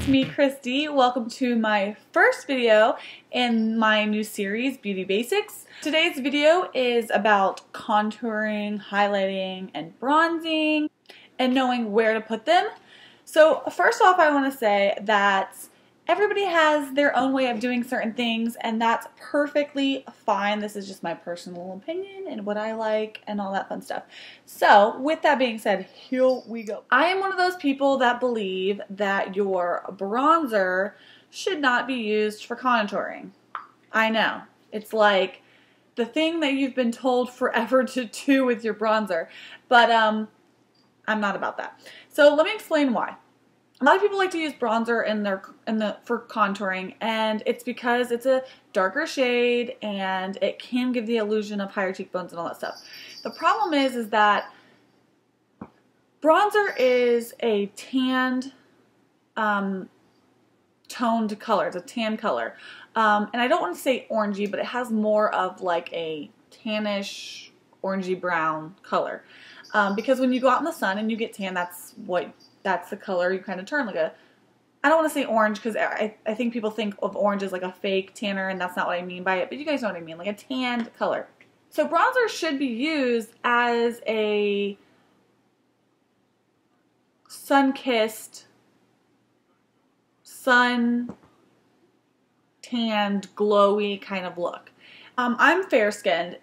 me, Christy. Welcome to my first video in my new series, Beauty Basics. Today's video is about contouring, highlighting, and bronzing, and knowing where to put them. So first off, I want to say that everybody has their own way of doing certain things, and that's perfectly fine. This is just my personal opinion and what I like and all that fun stuff. So with that being said, here we go. I am one of those people that believe that your bronzer should not be used for contouring. I know. It's like the thing that you've been told forever to do with your bronzer. But I'm not about that. So let me explain why. A lot of people like to use bronzer for contouring, and it's because it's a darker shade and it can give the illusion of higher cheekbones and all that stuff. The problem is that bronzer is a tanned, toned color. It's a tan color. And I don't want to say orangey, but it has more of like a tannish, orangey brown color. Because when you go out in the sun and you get tan, that's the color you kind of turn, like a, I don't want to say orange because I think people think of orange as like a fake tanner, and that's not what I mean by it, but you guys know what I mean, like a tanned color. So bronzer should be used as a sun-kissed, sun-tanned, glowy kind of look. I'm fair-skinned.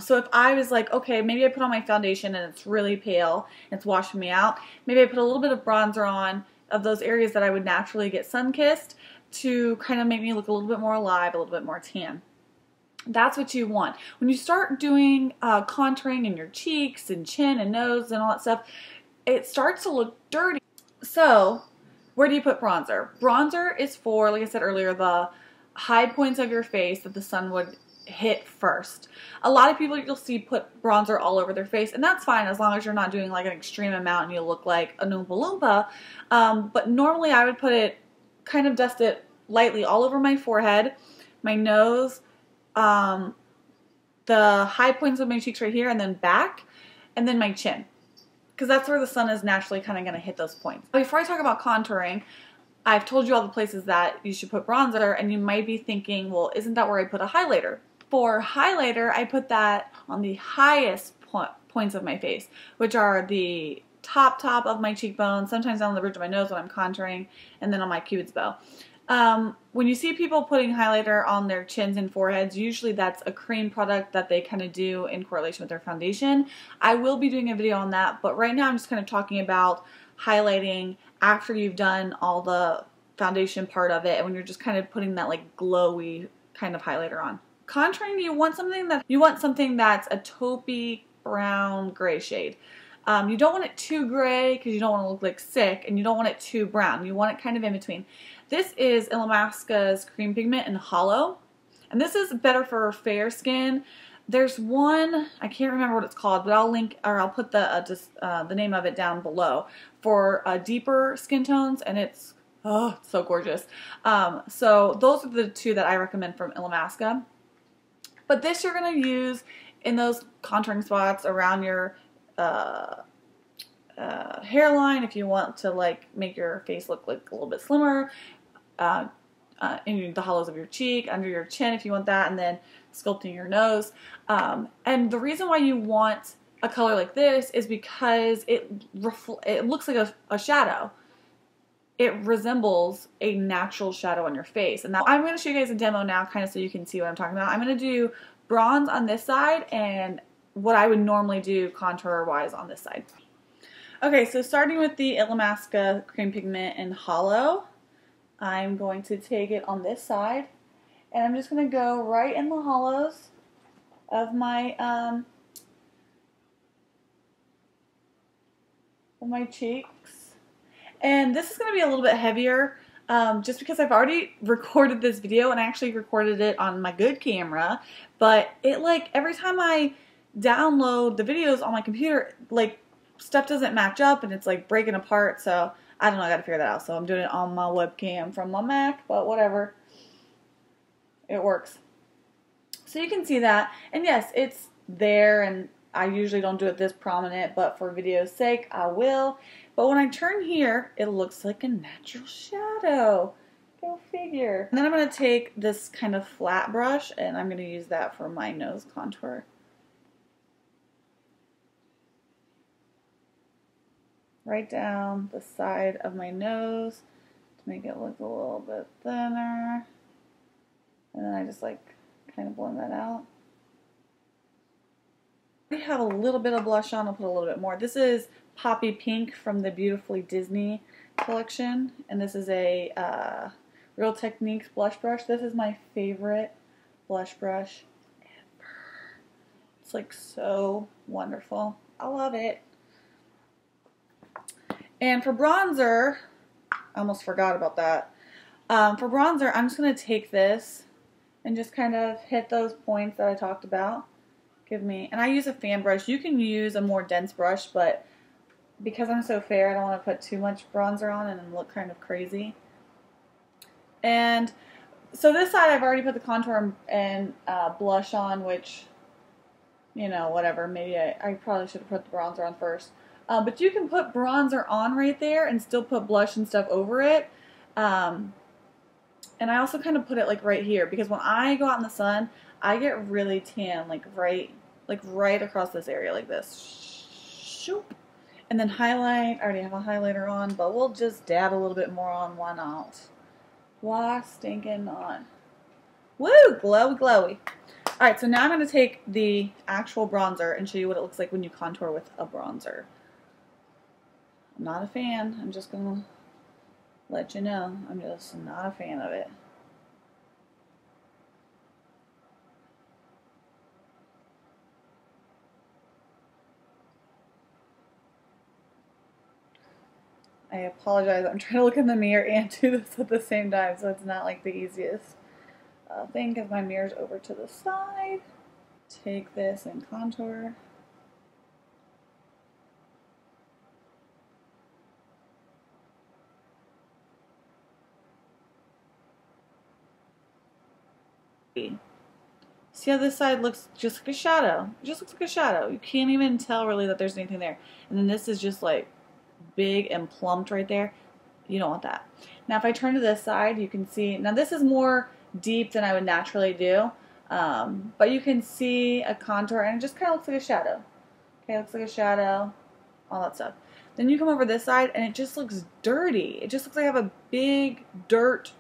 So if I was like, okay, maybe I put on my foundation and it's really pale and it's washing me out, maybe I put a little bit of bronzer on of those areas that I would naturally get sun-kissed to kind of make me look a little bit more alive, a little bit more tan. That's what you want. When you start doing contouring in your cheeks and chin and nose and all that stuff, it starts to look dirty. So where do you put bronzer? Bronzer is for, like I said earlier, the high points of your face that the sun would hit first. A lot of people you'll see put bronzer all over their face, and that's fine as long as you're not doing like an extreme amount and you look like a Oompa Loompa. But normally I would put it, kind of dust it lightly all over my forehead, my nose, the high points of my cheeks right here, and then back, and then my chin. Because that's where the sun is naturally kind of going to hit those points. Before I talk about contouring, I've told you all the places that you should put bronzer, and you might be thinking, well, isn't that where I put a highlighter? For highlighter, I put that on the highest points of my face, which are the top of my cheekbone, sometimes on the bridge of my nose when I'm contouring, and then on my cupid's bow. When you see people putting highlighter on their chins and foreheads, usually that's a cream product that they kind of do in correlation with their foundation. I will be doing a video on that, but right now I'm just kind of talking about highlighting after you've done all the foundation part of it, and when you're just kind of putting that like glowy kind of highlighter on. Contouring, you want something that's a taupey brown gray shade. You don't want it too gray because you don't want to look like sick, and you don't want it too brown. You want it kind of in between. This is Illamasqua's Cream Pigment in Hollow, and this is better for fair skin. There's one, I can't remember what it's called, but I'll link, or I'll put the name of it down below for deeper skin tones, and it's so gorgeous. So those are the two that I recommend from Illamasqua. But this you're going to use in those contouring spots around your hairline if you want to like make your face look like a little bit slimmer, in the hollows of your cheek, under your chin if you want that, and then sculpting your nose. And the reason why you want a color like this is because it looks like a shadow. It resembles a natural shadow on your face. And now I'm going to show you guys a demo now kind of so you can see what I'm talking about. I'm going to do bronze on this side and what I would normally do contour wise on this side. Okay, so starting with the Illamasqua Cream Pigment in Hollow, I'm going to take it on this side, and I'm just going to go right in the hollows of my cheeks. And this is going to be a little bit heavier just because I've already recorded this video, and I actually recorded it on my good camera, but it like every time I download the videos on my computer, like stuff doesn't match up and it's like breaking apart. So I don't know, I gotta figure that out. So I'm doing it on my webcam from my Mac, but whatever, it works. So you can see that, and yes, it's there, and I usually don't do it this prominent, but for video's sake, I will. But when I turn here, it looks like a natural shadow. Go figure. And then I'm going to take this kind of flat brush, and I'm going to use that for my nose contour. Right down the side of my nose to make it look a little bit thinner. And then I just like kind of blend that out. I have a little bit of blush on. I'll put a little bit more. This is Poppy Pink from the Beautifully Disney collection. And this is a Real Techniques blush brush. This is my favorite blush brush ever. It's like so wonderful. I love it. And for bronzer, I almost forgot about that. For bronzer, I'm just going to take this and just kind of hit those points that I talked about. And I use a fan brush. You can use a more dense brush, but because I'm so fair, I don't want to put too much bronzer on and then look kind of crazy. And so this side, I've already put the contour and blush on, which, you know, whatever. Maybe I probably should have put the bronzer on first. But you can put bronzer on right there and still put blush and stuff over it. And I also kind of put it like right here, because when I go out in the sun, I get really tan, like right across this area like this. Shoop. And then highlight. I already have a highlighter on, but we'll just dab a little bit more on. Why not? Why stinking not? Woo! Glowy, glowy. Alright, so now I'm going to take the actual bronzer and show you what it looks like when you contour with a bronzer. I'm not a fan. I'm just going to let you know. I'm just not a fan of it. I apologize. I'm trying to look in the mirror and do this at the same time, so it's not like the easiest thing because my mirror's over to the side. Take this and contour. See how this side looks just like a shadow? It just looks like a shadow. You can't even tell really that there's anything there. And then this is just like big and plumped right there. You don't want that. Now if I turn to this side, you can see, now this is more deep than I would naturally do, but you can see a contour and it just kind of looks like a shadow. Okay, it looks like a shadow, all that stuff. Then you come over this side and it just looks dirty. It just looks like I have a big dirt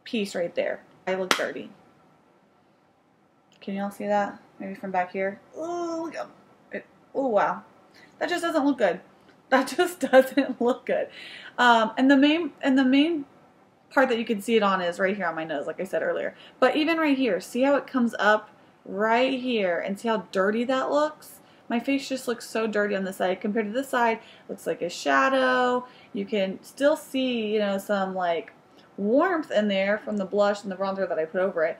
piece right there. I look dirty. Can y'all see that? Maybe from back here. Oh, look at it. Oh, wow. That just doesn't look good. That just doesn't look good. And the main part that you can see it on is right here on my nose, like I said earlier. But even right here, see how it comes up right here, and see how dirty that looks? My face just looks so dirty on this side compared to this side. Looks like a shadow. You can still see, you know, some like warmth in there from the blush and the bronzer that I put over it.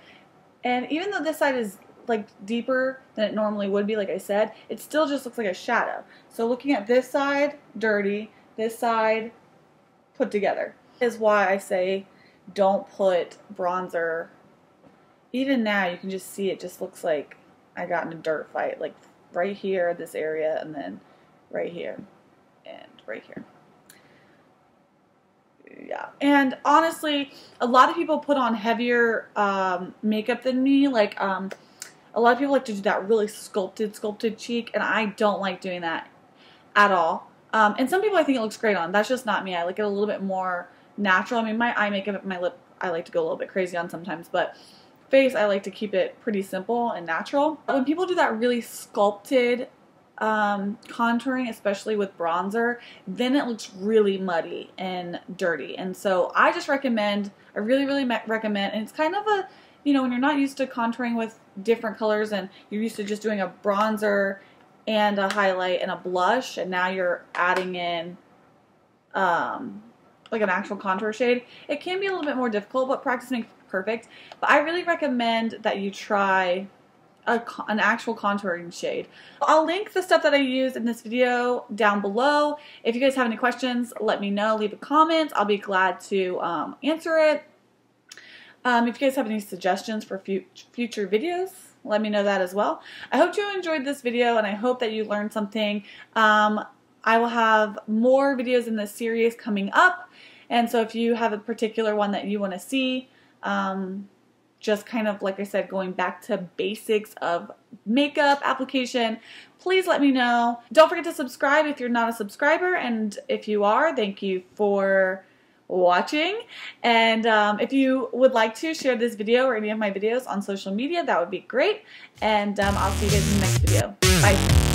And even though this side is like deeper than it normally would be, like I said, it still just looks like a shadow. So looking at this side, dirty, this side, put together. Is why I say don't put bronzer. Even now you can just see it just looks like I got in a dirt fight, like right here, this area, and then right here, and right here. Yeah, and honestly, a lot of people put on heavier makeup than me. Like, a lot of people like to do that really sculpted cheek, and I don't like doing that at all. And some people I think it looks great on. That's just not me. I like it a little bit more natural. I mean, my eye makeup, my lip, I like to go a little bit crazy on sometimes, but face, I like to keep it pretty simple and natural. When people do that really sculpted contouring, especially with bronzer, then it looks really muddy and dirty. And so I just recommend, I really recommend, and it's kind of a, you know, when you're not used to contouring with different colors and you're used to just doing a bronzer and a highlight and a blush, and now you're adding in like an actual contour shade, it can be a little bit more difficult, but practice makes perfect. But I really recommend that you try an actual contouring shade. I'll link the stuff that I used in this video down below. If you guys have any questions, let me know. Leave a comment. I'll be glad to answer it. If you guys have any suggestions for future videos, let me know that as well. I hope you enjoyed this video, and I hope that you learned something. I will have more videos in this series coming up, and so if you have a particular one that you want to see, just kind of, like I said, going back to basics of makeup application, please let me know. Don't forget to subscribe if you're not a subscriber, and if you are, thank you for watching. And if you would like to share this video or any of my videos on social media, that would be great. And I'll see you guys in the next video. Bye.